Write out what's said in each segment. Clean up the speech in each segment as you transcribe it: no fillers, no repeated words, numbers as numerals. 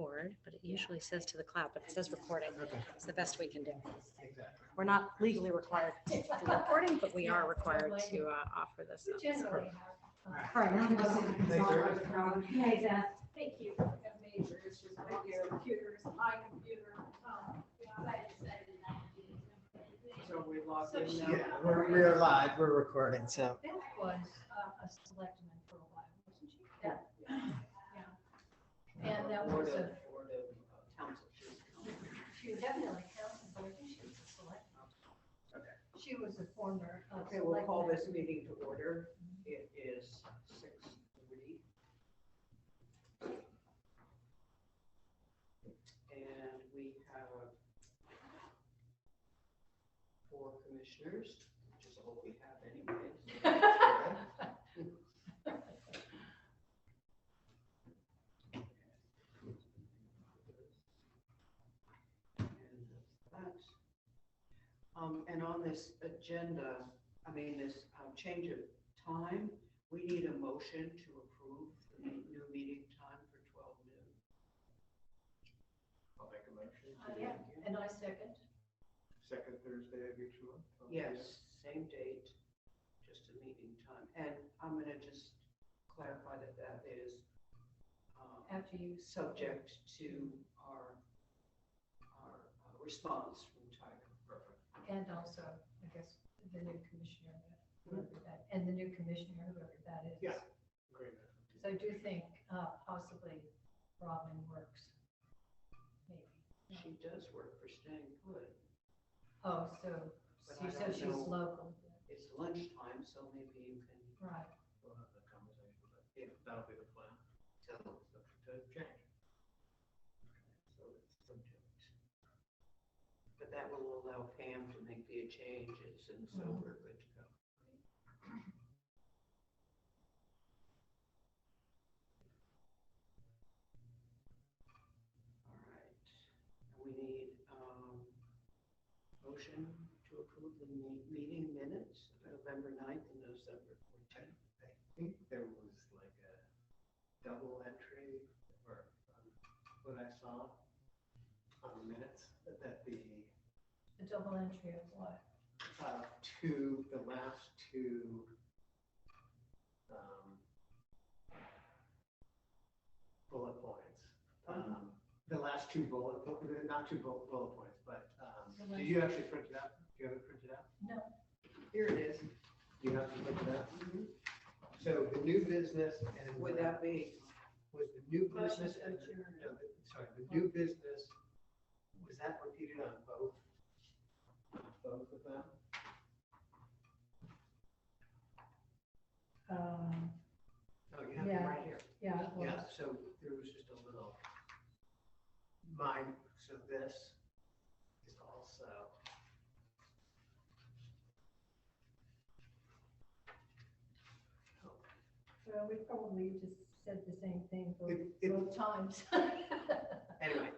record, but it usually says to the cloud, but it says recording. Okay. It's the best we can do. Exactly. We're not legally required to do recording, but we are required to offer this up. Generally All right. Thanks, Eric. Hey, Beth. Thank you. I've got major issues with your computers, my computer. So we logged in now. Yeah, we're live, we're recording, so. Beth was a selectman for a while, wasn't she? Yeah. And that was a, Board of Council. she definitely counted, but I think she was a selectman. Okay. She was a former. Okay, we'll call this selectman. meeting to order. It is 6:30. And we have 4 commissioners, which is all we have anyways. And on this agenda, this change of time, we need a motion to approve the new meeting time for 12 noon. I'll make a motion. Yeah, and I second. Second Thursday of each month? Yes, same date, just a meeting time. And I'm gonna just clarify that that is After you. subject to our response from Tiger. Perfect. And also, I guess, the new commissioner, whoever that, and the new commissioner, whoever that is. Yeah. Great. So I do think possibly Robin works, maybe. She does work for Staying Put. Oh, so But she I says she's don't know. local, It's lunchtime, so maybe you can, right? We'll have that conversation, but Yeah. that'll be the plan. So, subject to change. so it's subject. But that will allow Pam to make the changes, and so Mhm. we're good to go. All right, we need motion to approve the meeting minutes, November 9th and November 14th. I think there was like a double entry, or what I saw on the minutes, that the The double entry of what? the last two bullet points. The last two not two bullet points, but did you actually print it out? Do you have it printed out? No. Here it is. Do you have it printed out? So the new business and. Would that be, Was the new Motion business to and, adjourn. no, sorry, the new business, was that repeated on both of them? Oh, you have it Yeah. right here. Yeah, it Yeah, was. so there was just a little, so this is also. Well, we probably just said the same thing both It- times. Anyway.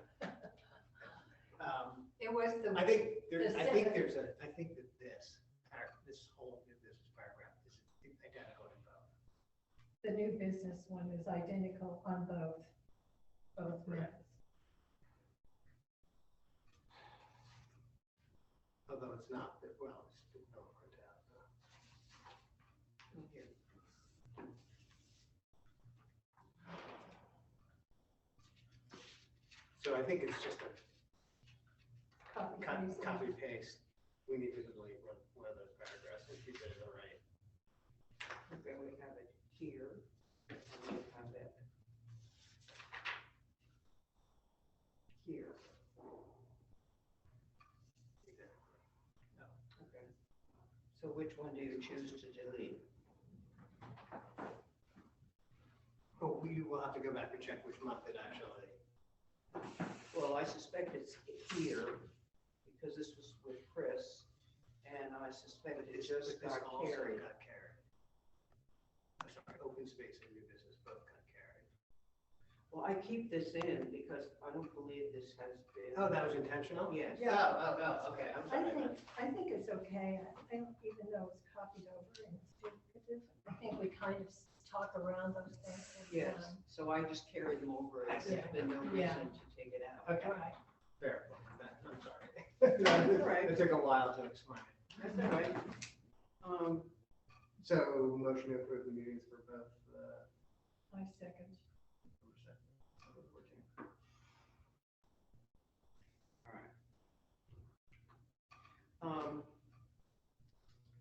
It was the. I think there's, The I think second- there's I think that this whole new business paragraph is identical in both. The new business one is identical on both Right. minutes. Although it's not, well, it's don't print out. here. So I think it's just a Copy. copy paste. We need to delete one of those paragraphs and keep it in the right. Okay, we have it here, and we have it here. Okay. So which one do you choose to delete? Oh, we will have to go back and check which month it actually. Well, I suspect it's here, because this was with Chris, and I suspect it just This got also carried. got carried. I'm sorry, open space and new business both got carried. Well, I keep this in because I don't believe this has been. Oh, that was intentional? Yes. Oh, okay, I'm sorry. I think it's okay. I don't even though it's copied over and it's duplicative. I think we kind of talk around those things. Yes, so I just carried them over, and there's been no Yeah. reason to take it out. Okay, Right. fair. I'm sorry. That's all right. It took a while to explain it. That's all right. So motion to approve the meetings for both, I second. October 14th. All right.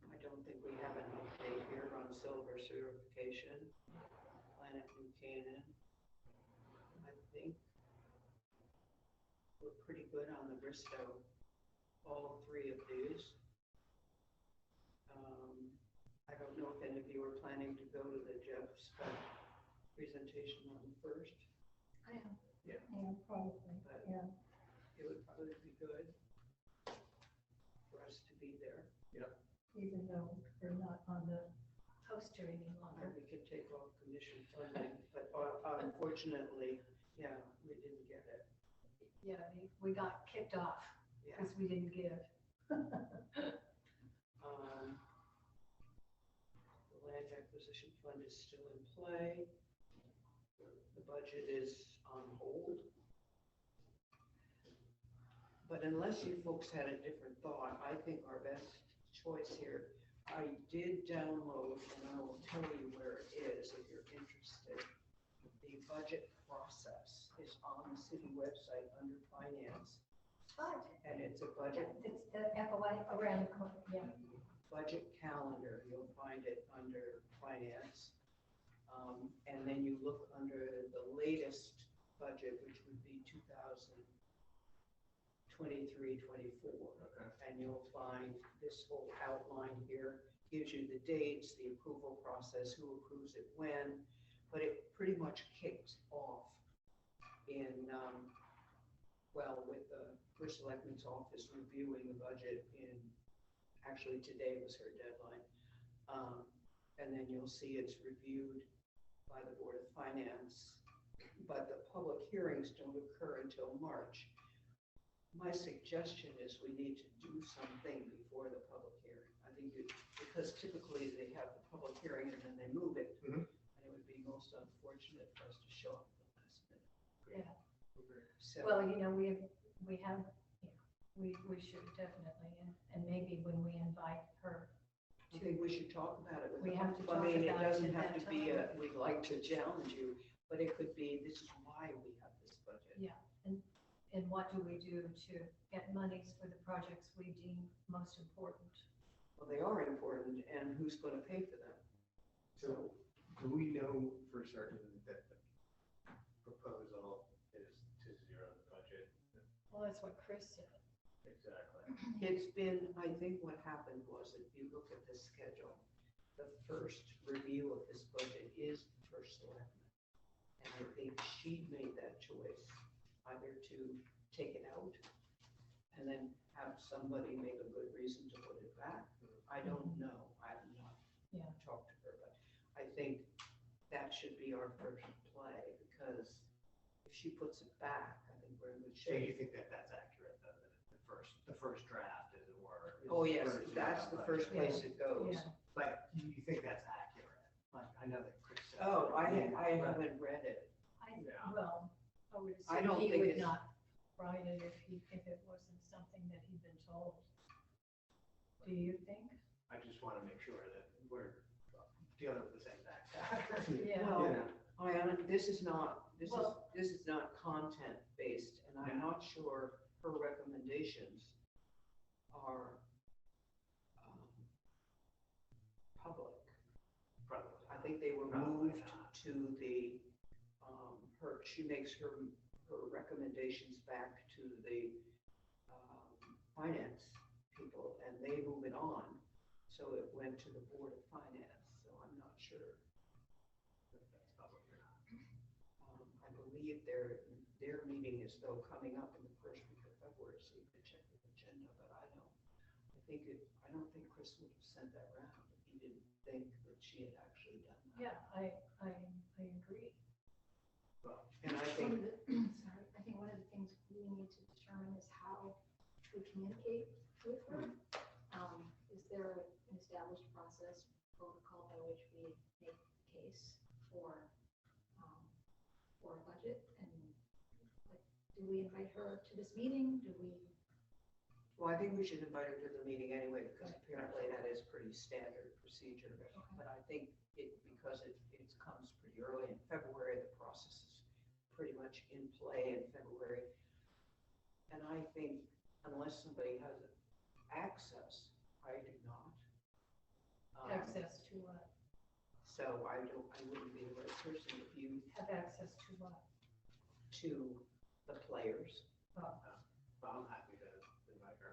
I don't think we have an update here on silver certification, Planet Buchanan. I think we're pretty good on the Bristow, all three of these. I don't know if any of you are planning to go to the Jeff Scott presentation on the first, I am. Yeah. Yeah, probably, But- yeah. it would probably be good for us to be there. Even though we're not on the poster any And longer. we could take off commission funding, but unfortunately, yeah, we didn't get it. Yeah, we got kicked off Yeah. because we didn't give. The land acquisition fund is still in play. The budget is on hold. But unless you folks had a different thought, I think our best choice here, I did download, and I will tell you where it is if you're interested. The budget process is on the city website under finance, and it's a budget It's the FOI around the corner, yeah. budget calendar, you'll find it under finance. And then you look under the latest budget, which would be 2023-24. Okay. And you'll find this whole outline here, gives you the dates, the approval process, who approves it when, but it pretty much kicked off in, with the first selectman's office reviewing the budget in, actually today was her deadline. And then you'll see it's reviewed by the Board of Finance, but the public hearings don't occur until March. My suggestion is we need to do something before the public hearing. I think because typically they have the public hearing and then they move it. Mhm. And it would be most unfortunate for us to show up at the last minute. Yeah. So, Well, we have, we should definitely, and maybe when we invite her I think we should talk about it with We them. have to I talk mean, it about it doesn't at have to that be time. we'd like to challenge you, but it could be, this is why we have this budget. and what do we do to get monies for the projects we deem most important? Well, they are important, and who's going to pay for them? So do we know for certain that the proposal is to zero the budget? Well, that's what Chris said. Exactly. It's been, I think what happened was, if you look at the schedule, the first review of this budget is the first selectman. And I think she made that choice, either to take it out and then have somebody make a good reason to put it back. I don't know, I have not Yeah. talked to her, but I think that should be our first play, because if she puts it back, I think we're in good So you shape. think that that's accurate, though, that the first draft, as it were? is Oh, yes, for that's zero the first budget. place it goes. Yeah. But you think that's accurate? Like, I know that Chris said. Oh, I but- haven't read it. Yeah. Well, I would I assume don't he think would it's- not write it if it wasn't something that he'd been told. Do you think? I just want to make sure that we're dealing with the same facts. Yeah. Well, this is not, Well- this is not content based, and I'm Yeah. not sure her recommendations are public. Probably. I think they were Probably moved not. to the, she makes her recommendations back to the finance people, and they move it on. So it went to the Board of Finance, so I'm not sure. If that's public or not. I believe their meeting is though coming up in the first week of February, so you can check the agenda, but I don't think Chris would have sent that round if he didn't think that she had actually done that. Yeah, I agree. Well, And I One think, of sorry, I think one of the things we need to determine is how we communicate with her. Is there an established process, protocol by which we make the case? for a budget? And like, do we invite her to this meeting? Do we? Well, I think we should invite her to the meeting anyway, because apparently that is pretty standard procedure. But I think because it comes pretty early in February, the process is pretty much in play in February. And I think unless somebody has access, I do not. Access to what? So I wouldn't be the right person if you, Have access to what? to the players. Oh, Well, I'm happy to invite her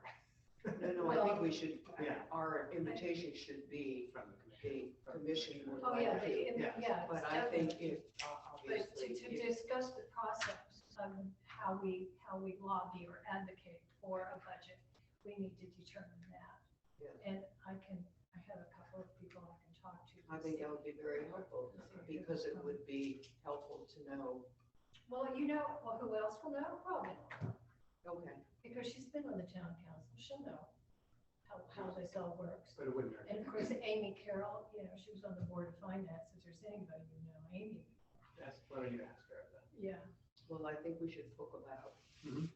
No, I think we should, Yeah. our invitation should be from the commission. the commission would oh, yeah, like to. yeah. But it's I think definitely- if, But obviously, to if- discuss the process of how we lobby or advocate for a budget, we need to determine that. Yeah. And I have a couple of people I can talk to. I think that would be very helpful, because it would be helpful to know, Well, who else will know? Robin, okay, because she's been on the town council. She'll know how this all works. But it wouldn't hurt. And of course, Amy Carroll, she was on the board of finance. If there's anybody Amy. That's, why don't you ask her that? Yeah. well, I think we should book about Mhm.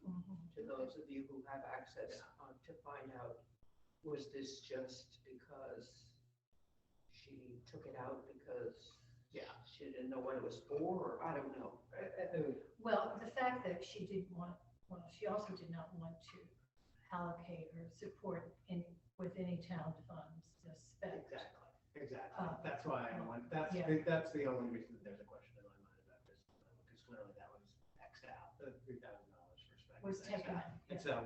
to those of you who have access to find out, was this just because she took it out because Yeah. she didn't know what it was for, or I don't know. Well, the fact that she she also did not want to allocate or support with any town funds, the spec. Exactly. That's why yeah. that's the only reason that there's a question in my mind about this, because clearly that was Xed out, the $3,000 for spec. Was Xed taken out. out, And yeah. so,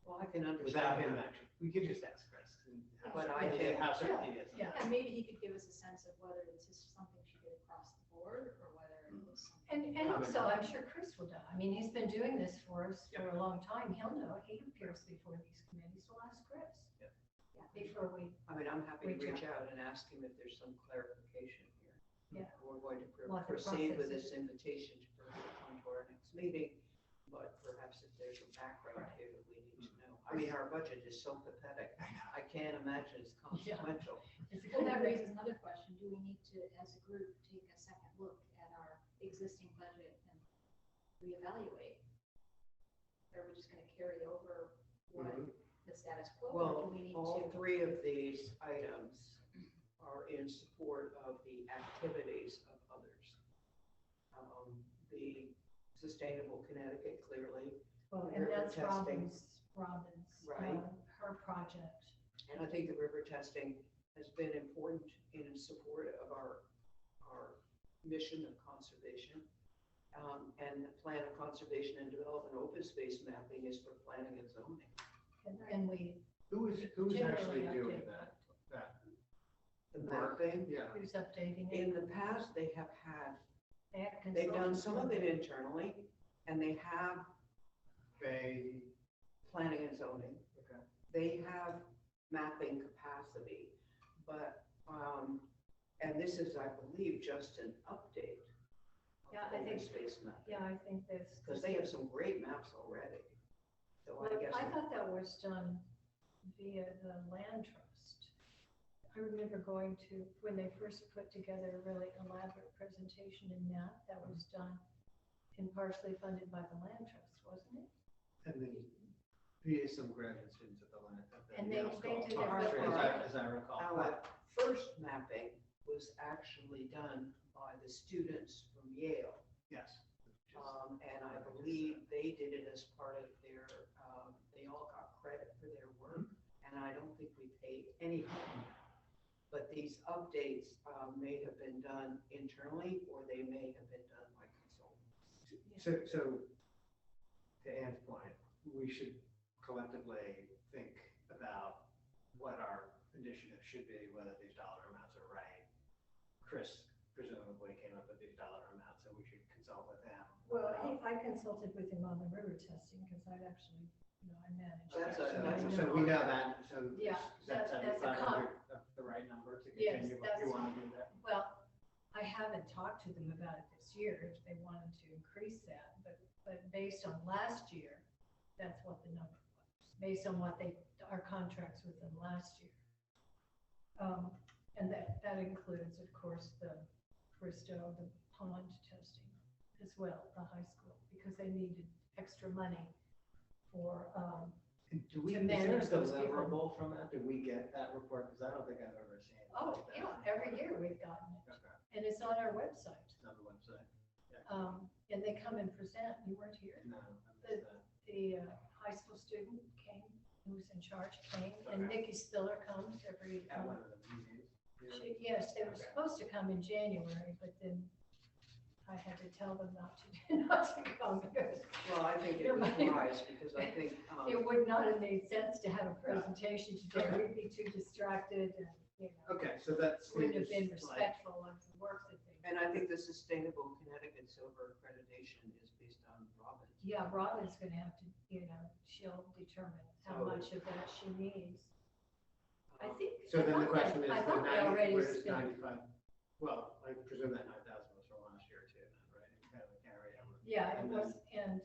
Well, I can without understand him that. actually, we could just ask Chris. and But how- I think- how certain he is. Yeah. And maybe he could give us a sense of whether this is something she did across the board or whether it was something. And also, I'm sure Chris will know. I mean, he's been doing this for us for a long time. He'll know. He appears before these committees. We'll ask Chris. Yeah. Yeah. Before we, I mean, I'm happy to Reach reach out and ask him if there's some clarification here. Yeah. We're going to What the proceed with process this invitation to come to our next meeting, but perhaps if there's a background Right. here that we need to know. I mean, our budget is so pathetic. I can't imagine it's Yeah. consequential. Well, that raises another question. Do we need to, as a group, take a second look at our existing budget and reevaluate? Or are we just gonna carry over what Mhm. the status quo? or Well, do we need all to? three of these items are in support of the activities of others. The Sustainable Connecticut, clearly, well, and River that's testing. Robin's, Right. her project. and I think the river testing has been important in support of our mission of conservation. And the plan of conservation and development open space mapping is for planning and zoning. And we, Who's Generally actually doing update that? The Work. mapping, Yeah. who's updating in it. the past, they have had, They have they've done consultants some of on it internally, and they have They, planning and zoning. okay. They have mapping capacity, but, and this is, I believe, just an update Yeah, of I open think- space mapping, Yeah, I think this. because they have some great maps already. So I Well, guess, I thought that was done via the land trust. I remember going to, when they first put together a really elaborate presentation in that was done and partially funded by the land trust, wasn't it? And then via some graduate students at the land. And they did it As I recall. our first mapping was actually done by the students from Yale. Yes. And I believe they did it as part of their, they all got credit for their work, and I don't think we paid anything. But these updates may have been done internally, or they may have been done by consultants. So to Ann's point, we should collectively think about what our initiative should be, whether these dollar amounts are right. Chris presumably came up with these dollar amounts, so we should consult with him. Well, I consulted with him on the river testing because I'd actually, I managed. That's that, a- so I that's a- So know. we know that, so Yeah, is that that's a con- 7,500 the right number to Yes, continue what that's- you want to do there? Well, I haven't talked to them about it this year, if they wanted to increase that, but based on last year, that's what the number was, based on what our contracts with them last year. And that includes, of course, the Bristow, the pond testing as well, the high school, because they needed extra money for, Do we, To is there a manage those people. deliverable from that? Did we get that report? Because I don't think I've ever seen it. oh, yeah, every year we've gotten it. Okay, And it's on our website. it's on the website. And they come and present. You weren't here? No, I missed that. The high school student came, who's in charge, came, and Okay. Nikki Spiller comes every, At one of the meetings. Yeah. yes, they were Okay. supposed to come in January, but then I had to tell them not to come because Well, I think it was wise, because I think, it would not have made sense to have a presentation today. We'd be too distracted and, Okay, so that's. wouldn't have been respectful of the work that they. and I think the Sustainable Connecticut Silver accreditation is based on Robin's. Yeah, Robin's gonna have to, she'll determine how So- much of that she needs. I think. So then the question is, I the thought they 90, already where does spent. 95, well, I presume that 9,000 was from last year too, then, right? It kind of a carryover. Yeah, it And was, and,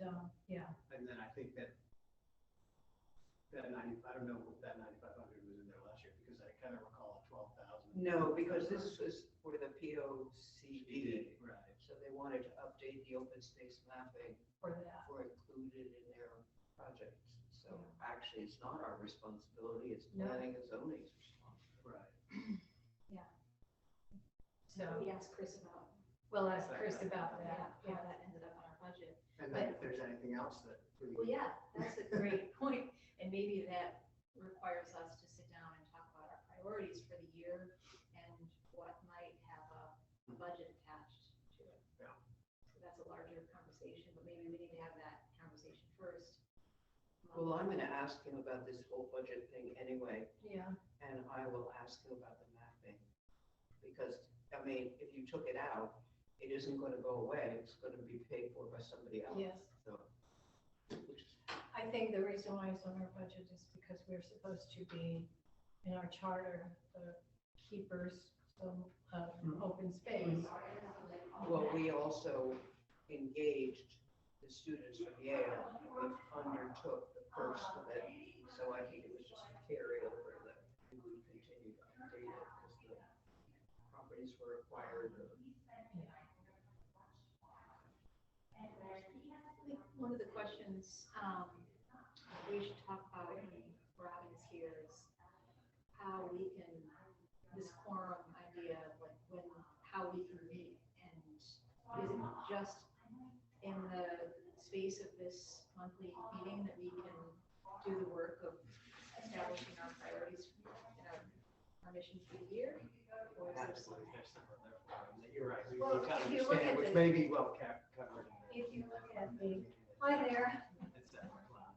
yeah, And then I think that 90, I don't know if that 9,500 was in there last year, because I kind of recall 12,000. No, because this was for the POCD, Right. so they wanted to update the open space mapping for that. for included in their projects. So actually, it's not our responsibility, it's No. planning and zoning's responsibility. Right. So, We asked Chris about, we'll ask Chris about yeah, that, how yeah. that ended up in our budget. And then if there's anything else that we. Well, yeah, that's a great point, and maybe that requires us to sit down and talk about our priorities for the year and what might have a budget attached to it. Yeah. So that's a larger conversation, but maybe we need to have that conversation first. Well, I'm gonna ask him about this whole budget thing anyway, Yeah, and I will ask him about the mapping. Because, I mean, if you took it out, it isn't gonna go away, it's gonna be paid for by somebody else. yes. So, which is I think the reason why it's on our budget is because we're supposed to be, in our charter, the keepers of open space. Well, we also engaged the students from Yale, which undertook the first of it, so I think it was just a carryover that we would continue to update it, because the properties were acquired. One of the questions we should talk about when Robin's here is how we can, this quorum idea, like how we can meet, and is it just in the space of this monthly meeting that we can do the work of establishing our priorities and our mission for the year? Or is there some? Absolutely, there's some other forums that you're right, we Well, kind of if you look understand, at which the- may be well covered. If you look at the, hi there. It's definitely loud.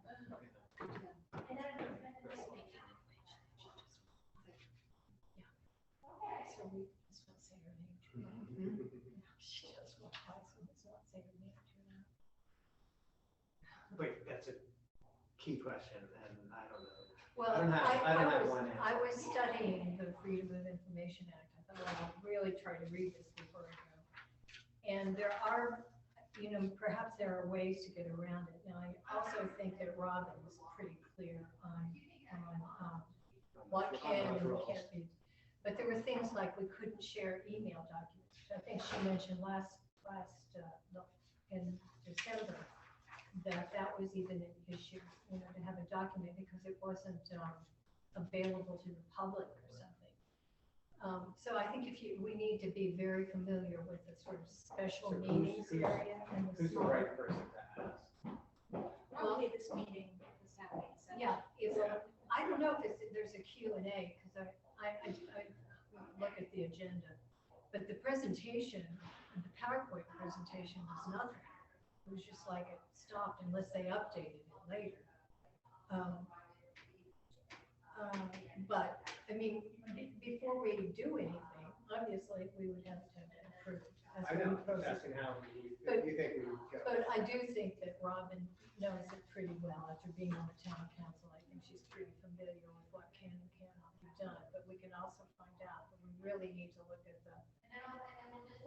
So we, let's not say her name too loud. She does walk by, so let's not say her name too loud. Wait, that's a key question, and I don't know. Well, I don't have one answer. I was studying the Freedom of Information Act. I thought I'd really try to read this before I go. And there are, perhaps there are ways to get around it. Now, I also think that Robin was pretty clear on what can and what can't be. But there were things like we couldn't share email documents. I think she mentioned in December that was even an issue, to have a document because it wasn't available to the public or something. So I think we need to be very familiar with the sort of special So meetings who's- area and the Who's the small. right person to ask? Probably this meeting is happening. so- Yeah, I don't know if there's a Q&A because I look at the agenda, but the presentation, the PowerPoint presentation was nothing. It was just like it stopped unless they updated it later. But, I mean, before we do anything, obviously, we would have to approve. as I we know, approach it. asking how you But- think we would go. But I do think that Robin knows it pretty well after being on the town council. I think she's pretty familiar with what can and cannot be done, but we can also find out that we really need to look at the.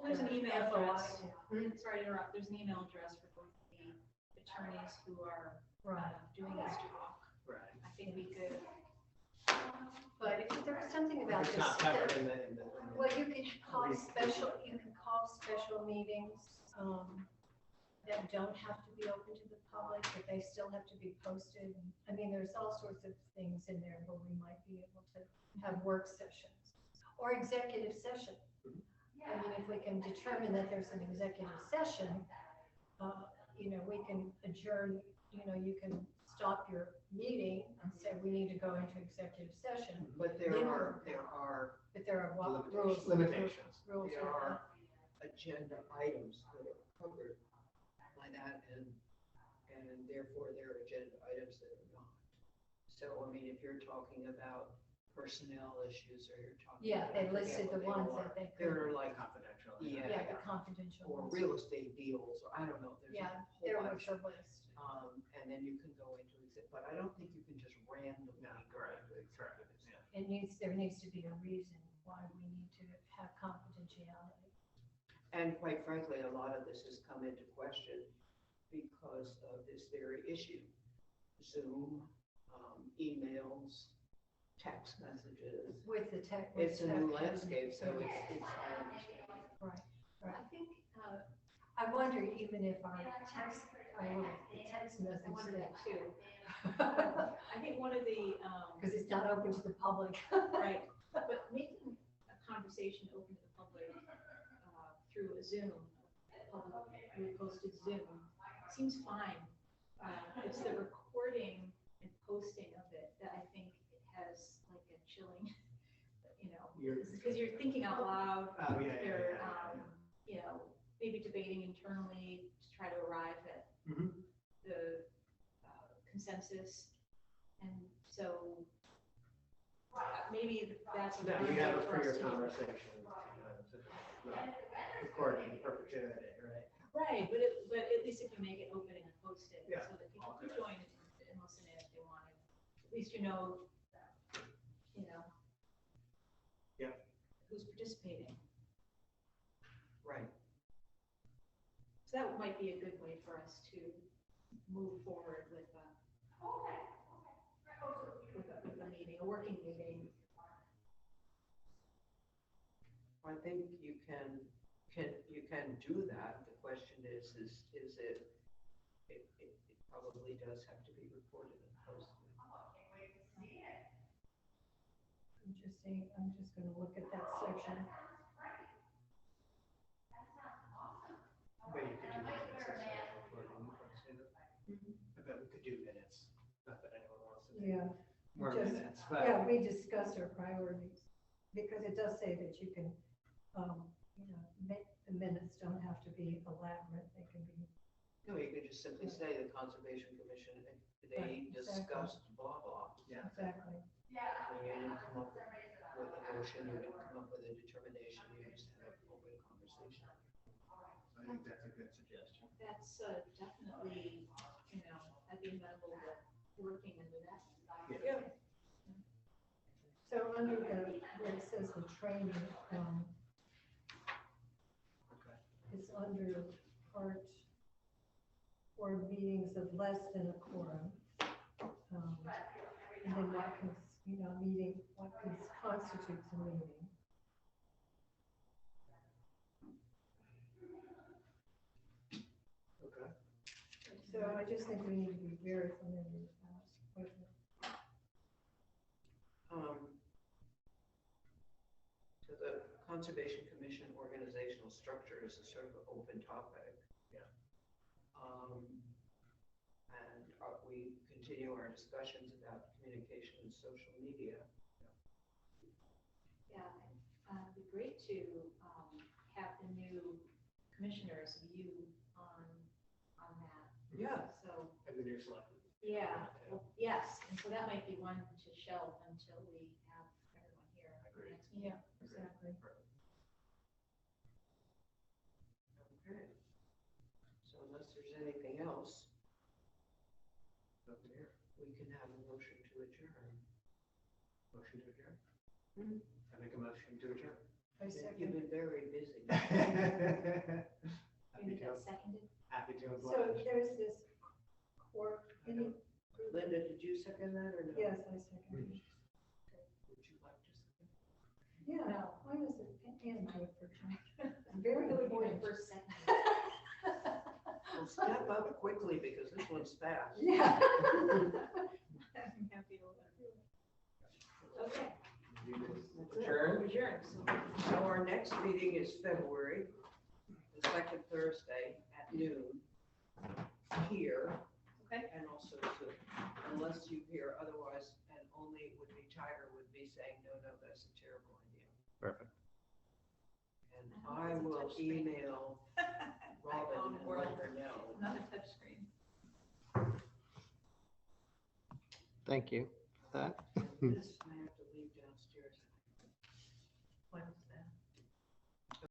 There's an email address, FOI. sorry to interrupt, there's an email address for both the attorneys who are Right. doing this talk. Right. I think we could But if there's something about If this. it's not covered in the. Well, you can call special meetings, that don't have to be open to the public, but they still have to be posted. I mean, there's all sorts of things in there where we might be able to have work sessions or executive session. I mean, if we can determine that there's an executive session, we can adjourn, you can stop your meeting and say, we need to go into executive session. But there are But there are what rules. Limitations. Rules There for are agenda items that are covered by that, and therefore there are agenda items that are not. So, I mean, if you're talking about personnel issues, or you're talking. Yeah, they I forget listed what the ones are. that they They're could, like, Confidential. yeah, the confidential or ones. real estate deals, or I don't know, there's a Yeah, whole there bunch. was a list. And then you can go into exit, but I don't think you can just randomly No, go correct, into correct, executive. There needs to be a reason why we need to have confidentiality. And quite frankly, a lot of this has come into question because of this very issue. Zoom, emails, text messages. With the tech. It's a new tech- landscape, so yeah, it's Right, I think, I wonder even if our text message. I wonder that too. I think one of the, Because it's not open to the public. right, but making a conversation open to the public through a Zoom, publicly posted Zoom, seems fine. It's the recording and posting of it that I think has like a chilling, because you're thinking out loud. Oh, yeah, You're, maybe debating internally to try to arrive at Mhm. the consensus. And so maybe that's. a No, good you have a way for us freer to- conversation, recorded in perpetuity, right? Right, but at least if you make it open and post it, Yeah. so that people can join and listen in if they wanted. At least you know. Yep. Who's participating. right. So that might be a good way for us to move forward with a meeting, a working meeting. I think you can do that. The question is it probably does have to be recorded and posted. Interesting, I'm just gonna look at that section. But you could do minutes instead of recording, I bet we could do minutes, not that anyone wants to do Yeah, more just- minutes, but. yeah, we discussed our priorities, because it does say that you can, the minutes don't have to be elaborate, they can be. No, you could just simply say the Conservation Commission, they Right, exactly. discussed blah, blah. Yeah. Exactly. And you didn't come up with a motion, you didn't come up with a determination, you just had an open conversation. I think that's a good suggestion. That's definitely, I'd be amenable to working into that. Yeah. So under where it says the training, Okay. it's under part for meetings of less than a quorum. And then what constitutes a meeting. Okay. So I just think we need to be very familiar with that. So the Conservation Commission organizational structure is a sort of open topic. Yeah. And we continue our discussions about communication and social media. Yeah, it'd be great to have the new commissioners view on that. Yeah. So, And the new selectmen. yeah, well, yes, and so that might be one to shelve until we have everyone here. Agreed. Next meeting. Yeah, exactly. Okay. So unless there's anything else, Up to here. we can have a motion to adjourn. Motion to adjourn? Mhm. I make a motion to adjourn. I You've second. been very busy. We Happy need to, that seconded. happy to So oblige. there's this Linda, did you second that or no? yes, I second. Yeah, No. why was it Android version? Very Very good point important. for a second. Well, step up quickly because this one's fast. Yeah. I'm happy to let you. Okay, Adjourn? adjourned. So our next meeting is February, the second Thursday at noon here. Okay. And also Zoom, unless you hear otherwise, and only would be Tiger would be saying, no, that's a terrible idea. Perfect. And I I hope it's a will touchscreen. email Robin and let her know. Not a touchscreen. Thank you for that. This man